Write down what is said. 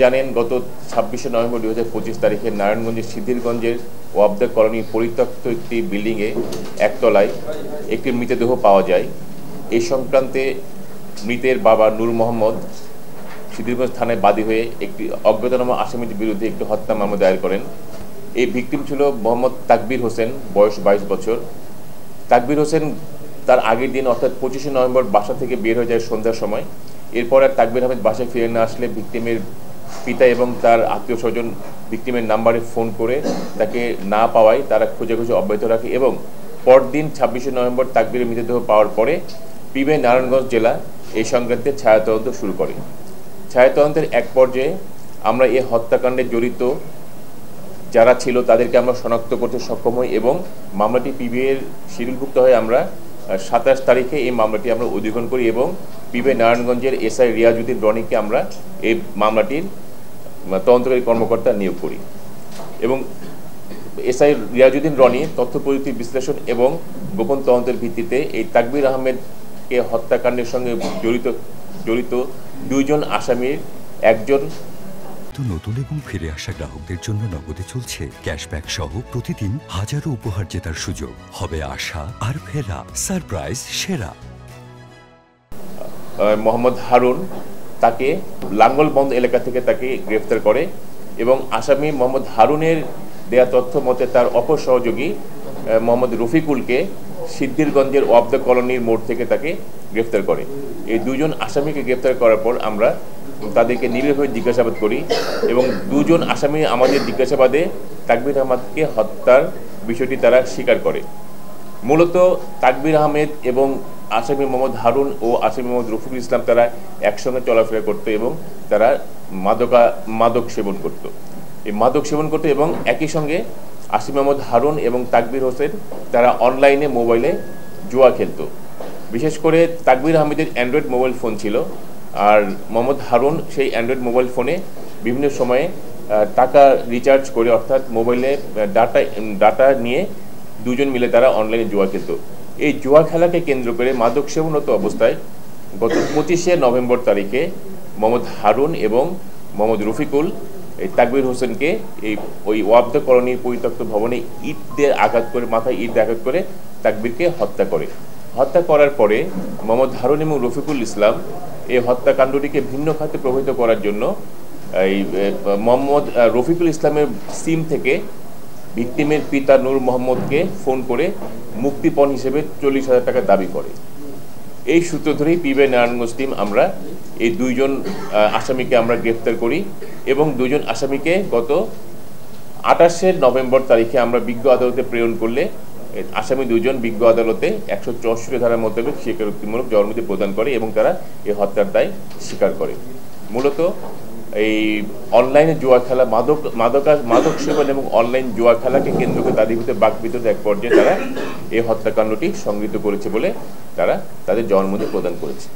জানেন গত 26শে নভেম্বর 2025 তারিখে নারায়ণগঞ্জের সিদ্ধিরগঞ্জের ওয়াবদা কলোনির পরিত্যক্ত একটি বিল্ডিংয়ে একতলায় একটি মৃতদেহ পাওয়া যায়। এই সংক্রান্তে মৃতের বাবা নূর মোহাম্মদ সিদ্ধিরগঞ্জ থানায় বাদী হয়ে একটি অজ্ঞাতনামা আসামির বিরুদ্ধে একটি হত্যা মামলা দায়ের করেন। এই ভিকটিম ছিল মোহাম্মদ তাকবীর হোসেন, বয়স 22 বছর। তাকবীর হোসেন তার আগের দিন অর্থাৎ 25শে নভেম্বর বাসা থেকে বের হয়ে যায় সন্ধ্যার সময়। এরপর আর তাকবীর আহমেদ বাসায় ফিরে না আসলে ভিকটিমের পিতা এবং তার আত্মীয় স্বজন ভিকটিমের নাম্বারে ফোন করে তাকে না পাওয়ায় তারা খোঁজাখুঁজি অব্যাহত রাখে এবং পরদিন 26শে নভেম্বর তাকবীরের মৃতদেহ পাওয়ার পরে পিবিআই নারায়ণগঞ্জ জেলা এই সংক্রান্তে ছায়াতদন্ত শুরু করে। ছায়াতদন্তের এক পর্যায়ে আমরা এই হত্যাকাণ্ডে জড়িত যারা ছিল তাদেরকে আমরা শনাক্ত করতে সক্ষম হই এবং মামলাটি পিবিআইয়ের শিডিউলভুক্ত হয়ে আমরা 27 তারিখে এই মামলাটি আমরা অধিগ্রহণ করি এবং পিবিআই নারায়ণগঞ্জের এসআই রিয়াজউদ্দিন রনিকে আমরা এই মামলাটির তদন্তকারী কর্মকর্তা নিয়োগ করি এবং এসআই রিয়াজউদ্দিন রনি তথ্য প্রযুক্তি বিশ্লেষণ এবং গোপন তদন্তের ভিত্তিতে এই তাকবীর আহমেদকে হত্যাকাণ্ডের সঙ্গে জড়িত 2 জন আসামির একজন নতুন এবং ফিরে আসা গ্রাহকদের জন্য নগদে চলছে ক্যাশব্যাক সহ প্রতিদিন হাজারো উপহার জেতার সুযোগ। হবে আশা আর ফেরা, সারপ্রাইজ সেরা। মোহাম্মদ হারুন তাকে লাঙ্গলবন্দ এলাকা থেকে তাকে গ্রেফতার করে এবং আসামি মোহাম্মদ হারুনের দেয়া তথ্য মতে তার অপর সহযোগী মোহাম্মদ রফিকুলকে সিদ্ধিরগঞ্জের ওয়াবদা কলোনির মোড় থেকে তাকে গ্রেফতার করে। এই 2 জন আসামিকে গ্রেফতার করার পর আমরা তাদেরকে নিবিড়ভাবে জিজ্ঞাসাবাদ করি এবং 2 জন আসামি আমাদের জিজ্ঞাসাবাদে তাকবীর আহমেদকে হত্যার বিষয়টি তারা স্বীকার করে। মূলত তাকবীর আহমেদ এবং আসামি মোহাম্মদ হারুন ও আসামি মোহাম্মদ রফিকুল ইসলাম তারা একসঙ্গে চলাফেরা করতো এবং তারা মাদক সেবন করত। এই মাদক সেবন করতো এবং একই সঙ্গে আসামি মোহাম্মদ হারুন এবং তাকবীর হোসেন তারা অনলাইনে মোবাইলে জুয়া খেলতো। বিশেষ করে তাকবীর আহমেদের অ্যান্ড্রয়েড মোবাইল ফোন ছিল আর মোহাম্মদ হারুন সেই অ্যান্ড্রয়েড মোবাইল ফোনে বিভিন্ন সময়ে টাকা রিচার্জ করে অর্থাৎ মোবাইলে ডাটা নিয়ে 2 জন মিলে তারা অনলাইনে জুয়া খেলত। এই জুয়া খেলাকে কেন্দ্র করে মাদক সেবনত অবস্থায় গত 25শে নভেম্বর তারিখে মোহাম্মদ হারুন এবং মোহাম্মদ রফিকুল এই তাকবীর হোসেনকে ওই ওয়াবদা কলোনির পরিত্যক্ত ভবনে মাথায় ইট দিয়ে আঘাত করে তাকবীরকে হত্যা করে। হত্যা করার পরে মোহাম্মদ হারুন এবং রফিকুল ইসলাম এই হত্যাকাণ্ডটিকে ভিন্ন খাতে প্রভাবিত করার জন্য এই মোহাম্মদ রফিকুল ইসলামের সিম থেকে ভিকটিমের পিতা নূর মোহাম্মদকে ফোন করে মুক্তিপণ হিসেবে 40,000 টাকা দাবি করে। এই সূত্র ধরেই পিবিআই নারায়ণগঞ্জ টিম আমরা এই 2 জন আসামিকে আমরা গ্রেফতার করি এবং 2 জন আসামিকে গত 28শে নভেম্বর তারিখে আমরা বিজ্ঞ আদালতে প্রেরণ করলে আসামি 2 জন বিজ্ঞ আদালতে 164 ধারার মোতাবেক স্বীকারোক্তিমূলক জবানবন্দি প্রদান করে এবং তারা এই হত্যার দায় স্বীকার করে। মূলত এই অনলাইনে জুয়া খেলা, মাদক সেবন এবং অনলাইন জুয়া খেলাকে কেন্দ্র করে তাদের ভিতরে বাকবিতণ্ডা এক পর্যায়ে তারা এই হত্যাকাণ্ডটি সংঘটিত করেছে বলে তারা তাদের জবানবন্দি প্রদান করেছে।